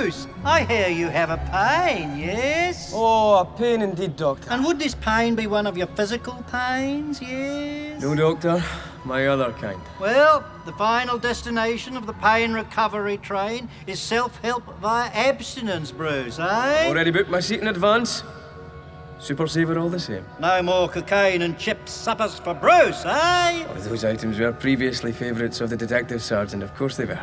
Bruce, I hear you have a pain, yes? Oh, a pain indeed, Doctor. And would this pain be one of your physical pains, yes? No, Doctor. My other kind. Well, the final destination of the pain recovery train is self-help via abstinence, Bruce, eh? Already booked my seat in advance. Super saver all the same. No more cocaine and chips suppers for Bruce, eh? Oh, those items were previously favourites of the detective sergeant. Of course they were.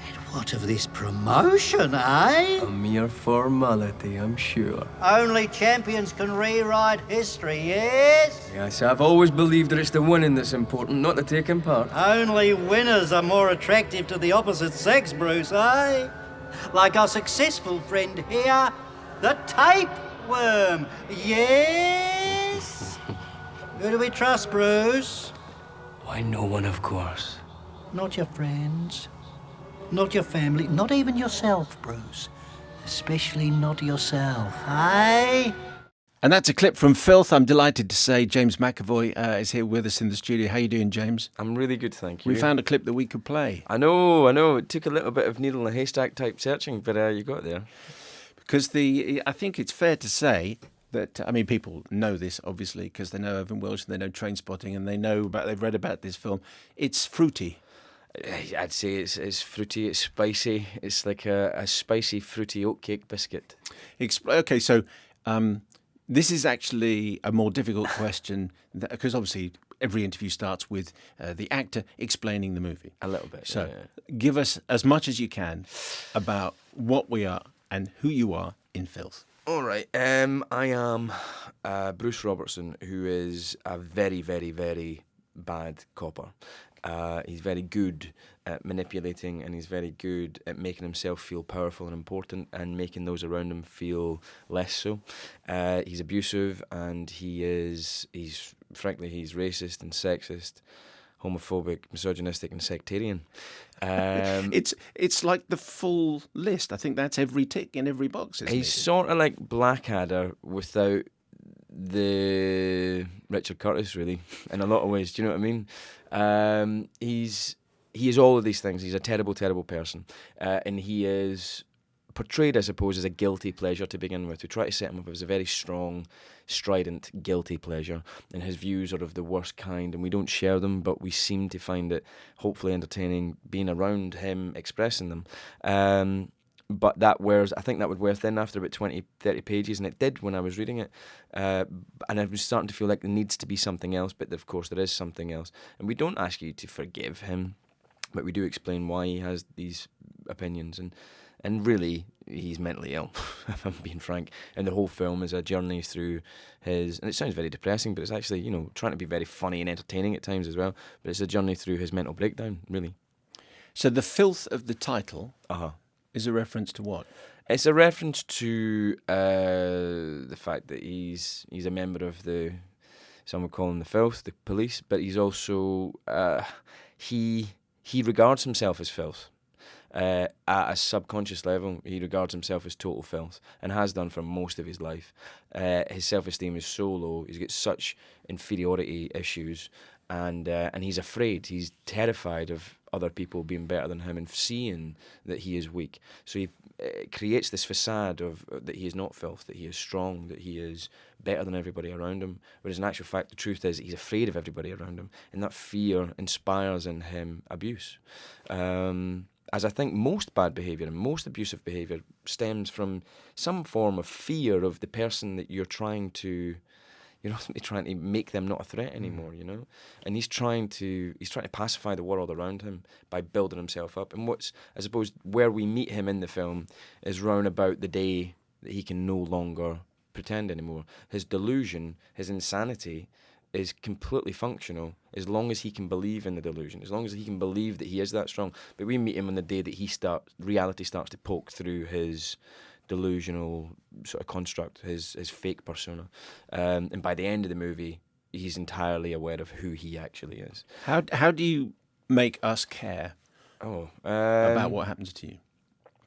And what of this promotion, eh? A mere formality, I'm sure. Only champions can rewrite history, yes? Yes, I've always believed that it's the winning that's important, not the taking part. Only winners are more attractive to the opposite sex, Bruce, eh? Like our successful friend here, the tapeworm, yes? Who do we trust, Bruce? Why, no one, of course. Not your friends, not your family, not even yourself, Bruce. Especially not yourself, eh? And that's a clip from Filth. I'm delighted to say James McAvoy is here with us in the studio. How you doing, James? I'm really good, thank you. We found a clip that we could play. I know. It took a little bit of needle in a haystack type searching, but you got there. Because I think it's fair to say that, I mean, people know this, obviously, because they know Irvine Welsh and they know Trainspotting and they've read about this film. It's fruity. I'd say it's fruity, it's spicy. It's like a spicy, fruity oatcake biscuit. Okay, so this is actually a more difficult question because obviously every interview starts with the actor explaining the movie. A little bit. So yeah. give us as much as you can about what we are and who you are in Filth. All right. I am Bruce Robertson, who is a very, very, very bad copper. He's very good at manipulating, and he's very good at making himself feel powerful and important and making those around him feel less so. He's abusive, and he's racist and sexist, homophobic, misogynistic and sectarian. It's like the full list. I think that's every tick in every box, isn't He's it? sort of like Blackadder without the Richard Curtis, really, in a lot of ways. Do you know what I mean? He is all of these things. He's a terrible, terrible person, and he is portrayed, I suppose, as a guilty pleasure to begin with. We try to set him up as a very strong, strident, guilty pleasure, and his views are of the worst kind, and we don't share them, but we seem to find it hopefully entertaining being around him expressing them. But I think that would wear thin after about 20, 30 pages, and it did when I was reading it. And I was starting to feel like there needs to be something else, but of course there is something else. And we don't ask you to forgive him, but we do explain why he has these opinions. And really, he's mentally ill, if I'm being frank. And the whole film is a journey through his... And it sounds very depressing, but it's actually, trying to be very funny and entertaining at times as well. But it's a journey through his mental breakdown, really. So the filth of the title Uh-huh. is a reference to what? It's a reference to the fact that he's a member of some would call him the Filth, the police, but he's also... he regards himself as filth. At a subconscious level, he regards himself as total filth and has done for most of his life. His self-esteem is so low. He's got such inferiority issues, and he's afraid. He's terrified of other people being better than him and seeing that he is weak. So he creates this facade of that he is not filth, that he is strong, that he is better than everybody around him. Whereas in actual fact, the truth is that he's afraid of everybody around him, and that fear inspires in him abuse. As I think most bad behaviour and most abusive behaviour stems from some form of fear of the person that you're trying to make them not a threat anymore, And he's trying to pacify the world around him by building himself up. And I suppose, where we meet him in the film is round about the day that he can no longer pretend anymore. His delusion, his insanity, is completely functional as long as he can believe in the delusion, as long as he can believe that he is that strong. But we meet him on the day that reality starts to poke through his delusional sort of construct, his fake persona. And by the end of the movie, he's entirely aware of who he actually is. How do you make us care about what happens to you,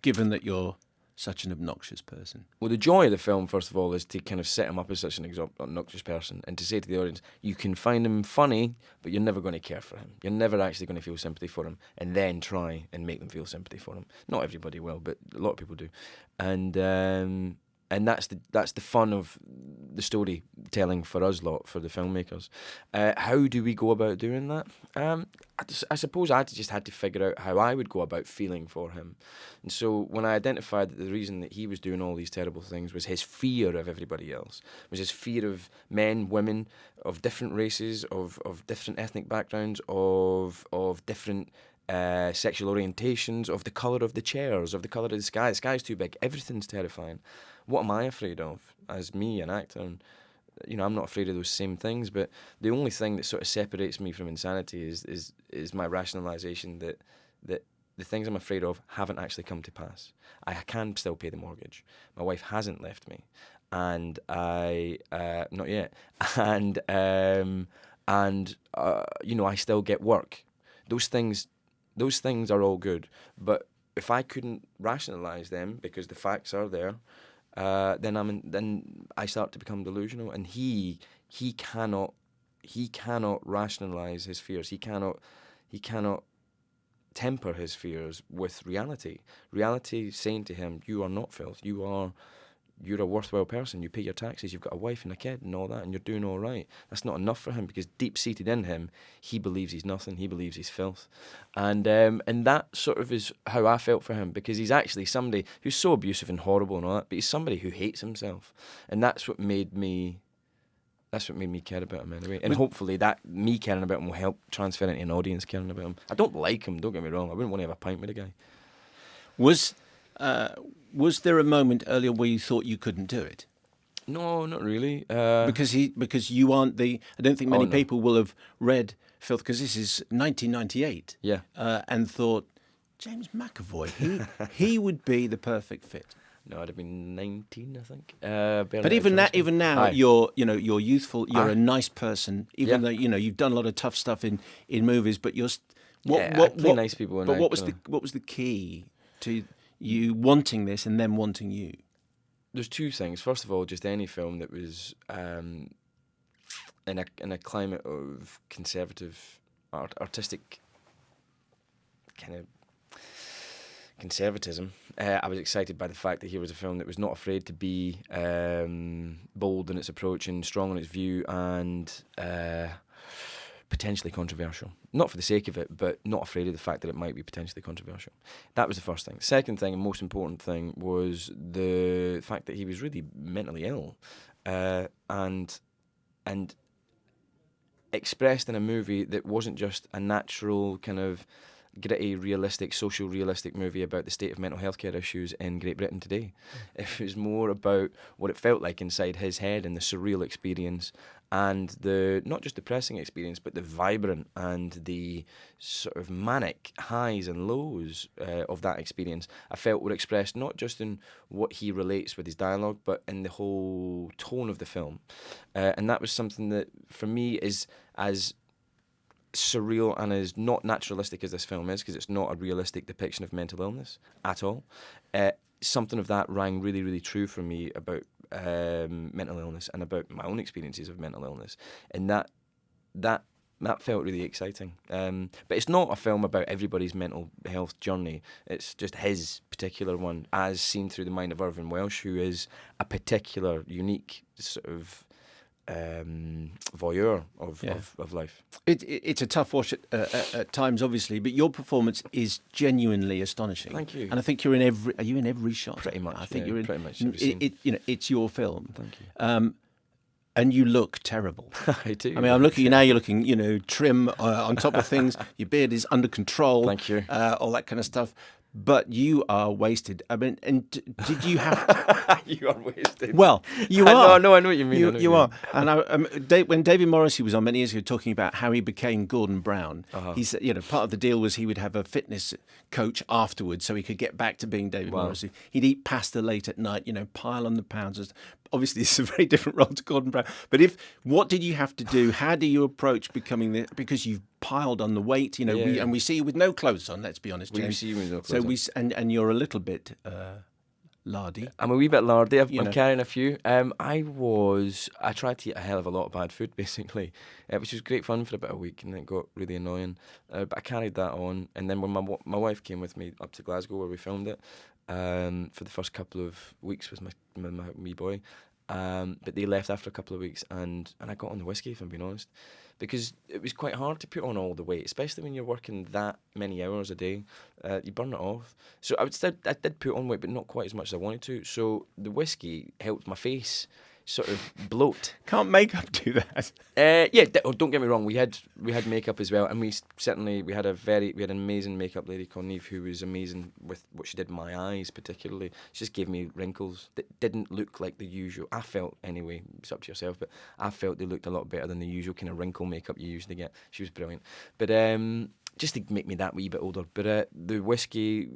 given that you're such an obnoxious person? Well, the joy of the film, first of all, is to kind of set him up as such an obnoxious person and to say to the audience, you can find him funny, but you're never going to care for him. You're never actually going to feel sympathy for him, and then try and make them feel sympathy for him. Not everybody will, but a lot of people do. And that's the fun of the storytelling for us lot, for the filmmakers. How do we go about doing that? I suppose I just had to figure out how I would go about feeling for him. And so when I identified that the reason that he was doing all these terrible things was his fear of everybody else, was his fear of men, women, of different races, of different ethnic backgrounds, of different sexual orientations, of the colour of the chairs, of the colour of the sky. The sky's too big. Everything's terrifying. What am I afraid of as me, an actor? And, I'm not afraid of those same things, but the only thing that sort of separates me from insanity is my rationalisation that the things I'm afraid of haven't actually come to pass. I can still pay the mortgage. My wife hasn't left me, and I not yet. And I still get work. Those things are all good. But if I couldn't rationalise them because the facts are there, then I start to become delusional. And he cannot rationalise his fears. He cannot temper his fears with reality. Reality saying to him, "You are not filth. You're a worthwhile person. You pay your taxes. You've got a wife and a kid and all that, and you're doing all right." That's not enough for him, because deep-seated in him, he believes he's nothing. He believes he's filth, and that sort of is how I felt for him, because he's actually somebody who's so abusive and horrible and all that, but he's somebody who hates himself, and that's what made me care about him anyway. And hopefully that me caring about him will help transfer into an audience caring about him. I don't like him. Don't get me wrong. I wouldn't want to have a pint with the guy. Was there a moment earlier where you thought you couldn't do it? No, not really. Because you aren't I don't think many people will have read Filth, because this is 1998. Yeah. And thought, James McAvoy, he would be the perfect fit. No, I'd have been 19, I think. But even now, you're youthful. You're a nice person. Even though you've done a lot of tough stuff in movies, but you're. I play nice people. But what was the key to you wanting this and them wanting you? There's two things. First of all, just any film that was in a climate of conservative, artistic kind of conservatism. I was excited by the fact that here was a film that was not afraid to be bold in its approach and strong in its view, and potentially controversial. Not for the sake of it, but not afraid of the fact that it might be potentially controversial. That was the first thing. Second thing, and most important thing, was the fact that he was really mentally ill, and expressed in a movie that wasn't just a natural kind of gritty, realistic, social realistic movie about the state of mental health care issues in Great Britain today. It was more about what it felt like inside his head and the surreal experience, and the not just depressing experience, but the vibrant and the sort of manic highs and lows of that experience. I felt were expressed not just in what he relates with his dialogue, but in the whole tone of the film. And that was something that, for me, is as surreal and as not naturalistic as this film is, because it's not a realistic depiction of mental illness at all. Something of that rang really, really true for me about mental illness and about my own experiences of mental illness, and that felt really exciting. But it's not a film about everybody's mental health journey. It's just his particular one, as seen through the mind of Irvine Welsh, who is a particular, unique sort of voyeur of life. It's a tough watch at times, obviously, but your performance is genuinely astonishing. Thank you. And I think you're in every. Are you in every shot? Pretty much. I think you're in pretty much. It's your film. Thank you. And you look terrible. I do. I mean, I'm looking at you now. You're looking, trim on top of things. Your beard is under control. Thank you. All that kind of stuff. But you are wasted. I mean, and did you have to... You are wasted. Well, you are. No, I know what you mean. You are. And when David Morrissey was on many years ago talking about how he became Gordon Brown, he said, part of the deal was he would have a fitness coach afterwards so he could get back to being David Morrissey. He'd eat pasta late at night, pile on the pounds. Obviously, it's a very different role to Gordon Brown. But what did you have to do? How do you approach becoming the... Because you've piled on the weight, we see you with no clothes on, let's be honest, James. We see you with no clothes on. And you're a little bit lardy. I'm a wee bit lardy. You I'm know. carrying a few. I tried to eat a hell of a lot of bad food, basically, which was great fun for about a week, and then it got really annoying. But I carried that on, and then when my wife came with me up to Glasgow where we filmed it, for the first couple of weeks with my wee boy, but they left after a couple of weeks, and I got on the whiskey, if I'm being honest, because it was quite hard to put on all the weight, especially when you're working that many hours a day. You burn it off. So I did put on weight, but not quite as much as I wanted to. So the whiskey helped my face sort of bloat. Can't makeup do that? Don't get me wrong. We had makeup as well, and we had an amazing makeup lady called Neve who was amazing with what she did in my eyes, particularly. She just gave me wrinkles that didn't look like the usual. I felt anyway. It's up to yourself, but I felt they looked a lot better than the usual kind of wrinkle makeup you usually get. She was brilliant, but just to make me that wee bit older. But the whiskey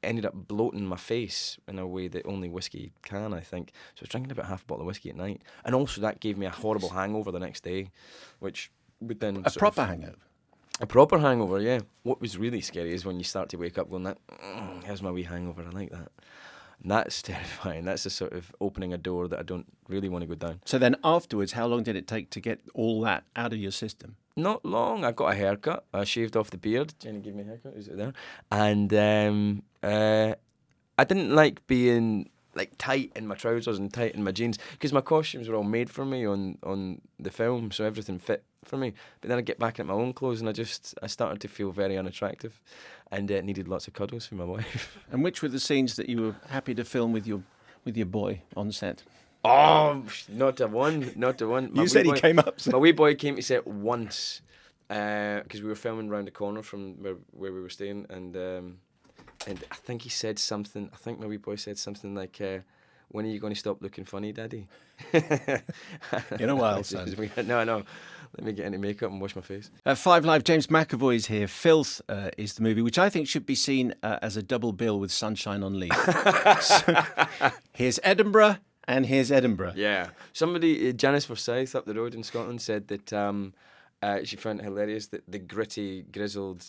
ended up bloating my face in a way that only whiskey can, I think. So I was drinking about half a bottle of whiskey at night. And also that gave me a horrible hangover the next day, which would then... A proper hangover? A proper hangover, yeah. What was really scary is when you start to wake up going, here's my wee hangover, I like that. And that's terrifying. That's a sort of opening a door that I don't really want to go down. So then afterwards, how long did it take to get all that out of your system? Not long. I got a haircut. I shaved off the beard. Jenny gave me a haircut. Is it there? And I didn't like being like tight in my trousers and tight in my jeans because my costumes were all made for me on the film, so everything fit for me. But then I get back in my own clothes and I started to feel very unattractive, and needed lots of cuddles from my wife. And which were the scenes that you were happy to film with your boy on set? Oh, not a one. You said he came up. My wee boy came to set once because we were filming round the corner from where we were staying, and I think he said something. I think my wee boy said something like, "When are you going to stop looking funny, Daddy?" In a while, son. No. Let me get into makeup and wash my face. 5 Live, James McAvoy is here. Filth is the movie, which I think should be seen as a double bill with Sunshine on Leith. So, here's Edinburgh. And here's Edinburgh. Yeah. Somebody, Janice Forsyth up the road in Scotland, said that she found it hilarious that the gritty, grizzled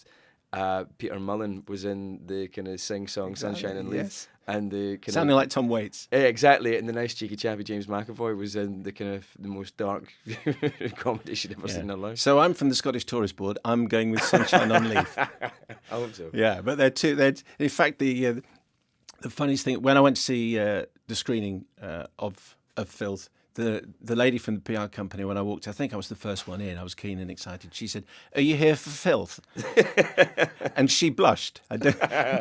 Peter Mullen was in the kind of sing-song Sunshine and Leith. Yes. And the kind Sounding like Tom Waits. Exactly. And the nice cheeky chappy James McAvoy was in the kind of the most dark comedy she'd ever seen in her life. So I'm from the Scottish Tourist Board. I'm going with Sunshine on Leith. I hope so. Yeah, but in fact, the funniest thing, when I went to see the screening of Filth, the lady from the PR company, when I walked, I think I was the first one in, I was keen and excited. She said, "Are you here for Filth?" And she blushed. And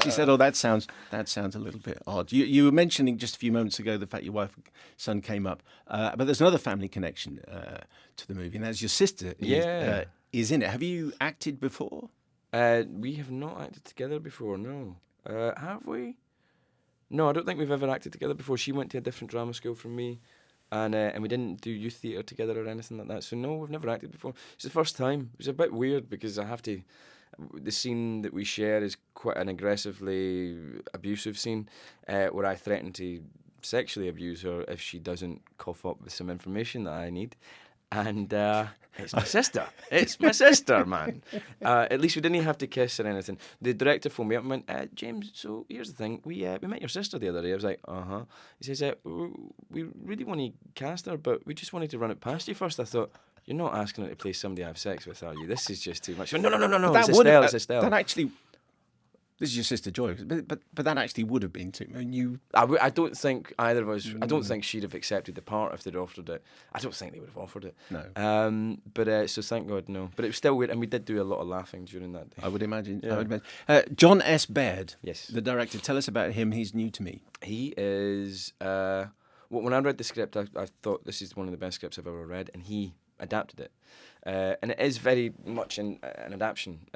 she said, "Oh, that sounds a little bit odd." You were mentioning just a few moments ago the fact your wife and son came up, but there's another family connection to the movie, and that's your sister is in it. Have you acted before? We have not acted together before, no. Have we? No, I don't think we've ever acted together before. She went to a different drama school from me, and we didn't do youth theatre together or anything like that. So no, we've never acted before. It's the first time. It was a bit weird because the scene that we share is quite an aggressively abusive scene, where I threaten to sexually abuse her if she doesn't cough up with some information that I need. And it's my sister. It's my sister, man. At least we didn't have to kiss or anything. The director phoned me up and went, "James, so here's the thing. We met your sister the other day." I was like, "Uh-huh." He says, "We really want to cast her, but we just wanted to run it past you first." I thought, "You're not asking her to play somebody I have sex with, are you? This is just too much." No. It's Estelle. That actually... This is your sister Joy, but that actually would have been too. I mean, I don't think either of us. I don't think she'd have accepted the part if they'd offered it. I don't think they would have offered it. No. But so thank God, no. But it was still weird, and we did do a lot of laughing during that day. I would imagine. Yeah. I would imagine. John S. Baird, yes, the director. Tell us about him. He's new to me. He is. When I read the script, I thought this is one of the best scripts I've ever read, and he adapted it, and it is very much an adaptation.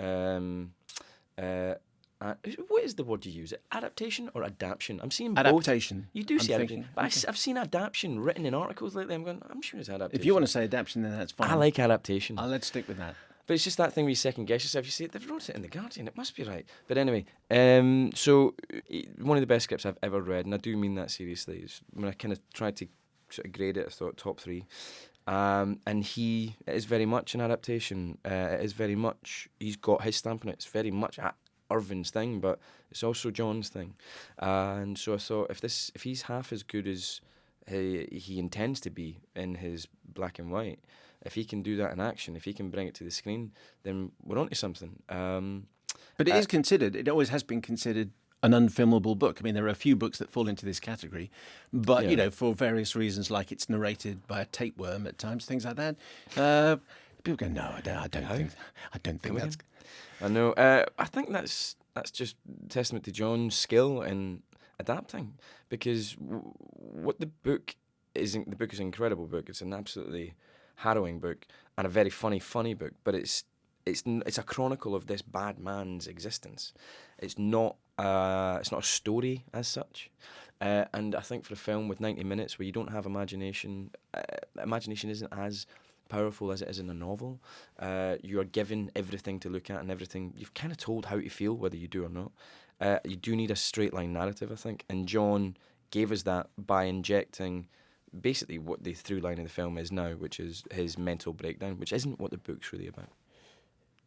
What is the word you use? Adaptation or adaptation? I'm seeing adaptation. Both. You do say adaptation, but I've seen adaptation written in articles lately. I'm going, I'm sure it's adaptation. If you want to say adaptation, then that's fine. I like adaptation. Let's stick with that. But it's just that thing where you second guess yourself. You say, they've wrote it in The Guardian, it must be right. But anyway, so one of the best scripts I've ever read, and I do mean that seriously. When I kind of tried to sort of grade it, I thought top 3. And it is very much an adaptation. It is very much, he's got his stamp on it. It's very much Irvine's thing, but It's also John's thing. And so I thought, if he's half as good as he intends to be in his black and white, if he can do that in action, if he can bring it to the screen, then we're onto something. But it is considered, it always has been considered an unfilmable book. I mean, there are a few books that fall into this category, but, Yeah. you know, for various reasons, like it's narrated by a tapeworm at times, things like that, people go, no, I don't think that's... I know. I think that's just testament to John's skill in adapting, because what the book is an incredible book. It's an absolutely harrowing book and a very funny book, but it's a chronicle of this bad man's existence. It's not a story as such. And I think for a film with 90 minutes where you don't have imagination, imagination isn't as powerful as it is in a novel. You are given everything to look at and everything. You've kind of told how to feel, whether you do or not. You do need a straight line narrative, I think. And John gave us that by injecting basically what the through line of the film is now, which is his mental breakdown, which isn't what the book's really about.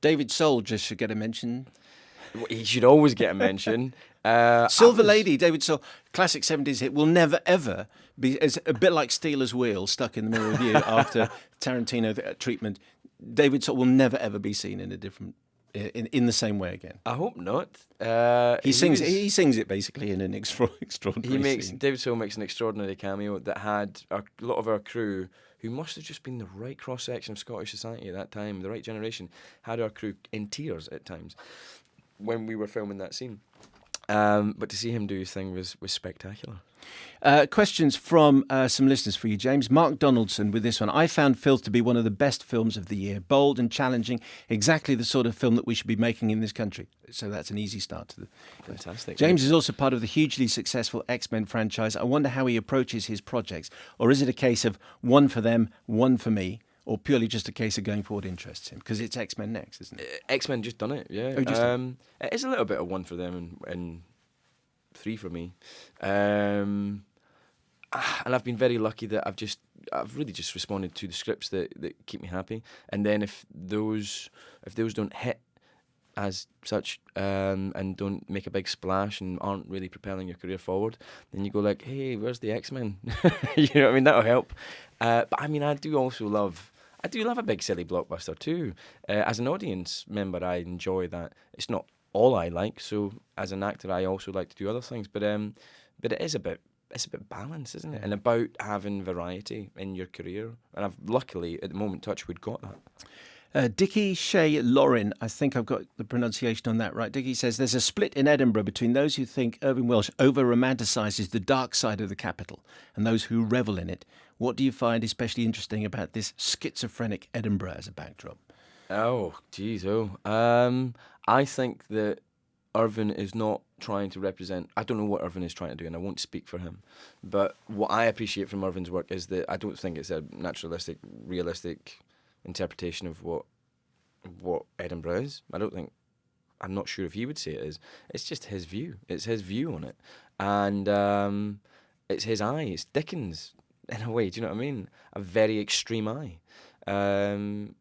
David Soul just should get a mention. He should always get a mention. Silver Lady, David Soul, classic 70s hit, will never ever be, it's a bit like Steeler's Wheel stuck in the middle of you after Tarantino treatment. David Soul will never ever be seen in a different, in the same way again. I hope not. He sings it basically in an extraordinary scene. David Soul makes an extraordinary cameo that had a lot of our crew, who must have just been the right cross-section of Scottish society at that time, the right generation, had our crew in tears at times when we were filming that scene. But to see him do his thing was spectacular. Questions from some listeners for you, James. Mark Donaldson with this one. I found Filth to be one of the best films of the year. Bold and challenging, exactly the sort of film that we should be making in this country. So that's an easy start to the... Fantastic. James is also part of the hugely successful X-Men franchise. I wonder how he approaches his projects. Or is it a case of one for them, one for me? Or purely just a case of going forward interests him? Because it's X-Men next, isn't it? X-Men just done it, yeah. Oh, it is a little bit of one for them and three for me. And I've been very lucky that I've really just responded to the scripts that keep me happy. And then if those don't hit as such, and don't make a big splash and aren't really propelling your career forward, then you go like, hey, where's the X-Men? You know what I mean? That'll help. But I mean, I do love a big silly blockbuster too. As an audience member, I enjoy that. It's not all I like, so as an actor, I also like to do other things. But it is a bit balanced, isn't it? And about having variety in your career. And I've luckily at the moment, Touchwood, got that. Dickie Shea Lauren, I think I've got the pronunciation on that right. Dickie says there's a split in Edinburgh between those who think Irvine Welsh over-romanticises the dark side of the capital and those who revel in it. What do you find especially interesting about this schizophrenic Edinburgh as a backdrop? Oh, geez, I think that Irvine is not trying to represent... I don't know what Irvine is trying to do, and I won't speak for him. But what I appreciate from Irvine's work is that I don't think it's a naturalistic, realistic interpretation of what Edinburgh is. I'm not sure if he would say it is. It's just his view. It's his view on it. And it's his eye. It's Dickens, in a way. Do you know what I mean? A very extreme eye on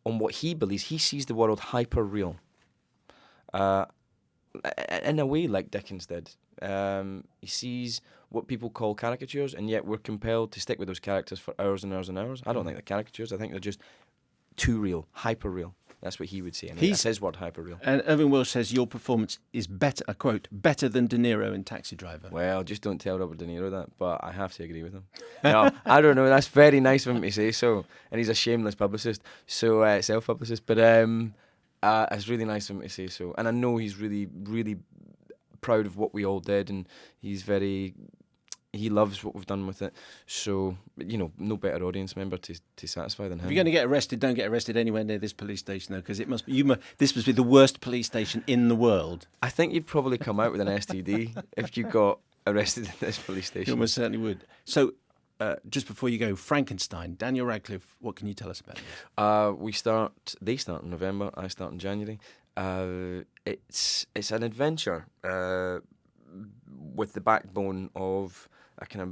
what he believes. He sees the world hyper-real. In a way like Dickens did. He sees what people call caricatures, and yet we're compelled to stick with those characters for hours and hours and hours. I don't think they're caricatures. I think they're just too real, hyper-real. That's what he would say. And that's his word, hyper-real. And Irvine Welsh says your performance is better, I quote, better than De Niro in Taxi Driver. Well, just don't tell Robert De Niro that, but I have to agree with him. No, I don't know. That's very nice of him to say so. And he's a shameless publicist, so self-publicist. But it's really nice of him to say so. And I know he's really, really proud of what we all did, and he loves what we've done with it. So, no better audience member to satisfy than him. If you're going to get arrested, don't get arrested anywhere near this police station, though, because this must be the worst police station in the world. I think you'd probably come out with an STD if you got arrested in this police station. You almost certainly would. So, just before you go, Frankenstein, Daniel Radcliffe, what can you tell us about this? They start in November, I start in January. It's an adventure with the backbone of a kind of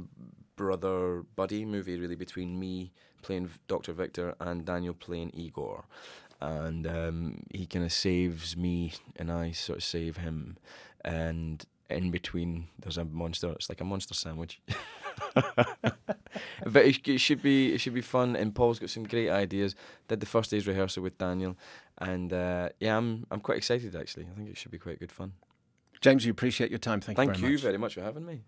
brother-buddy movie, really, between me playing Dr. Victor and Daniel playing Igor. and he kind of saves me, and I sort of save him, and in between there's a monster. It's like a monster sandwich. But it should be fun, and Paul's got some great ideas. Did the first day's rehearsal with Daniel, and I'm quite excited actually. I think it should be quite good fun. James, we appreciate your time. Thank you very much. Thank you very much for having me.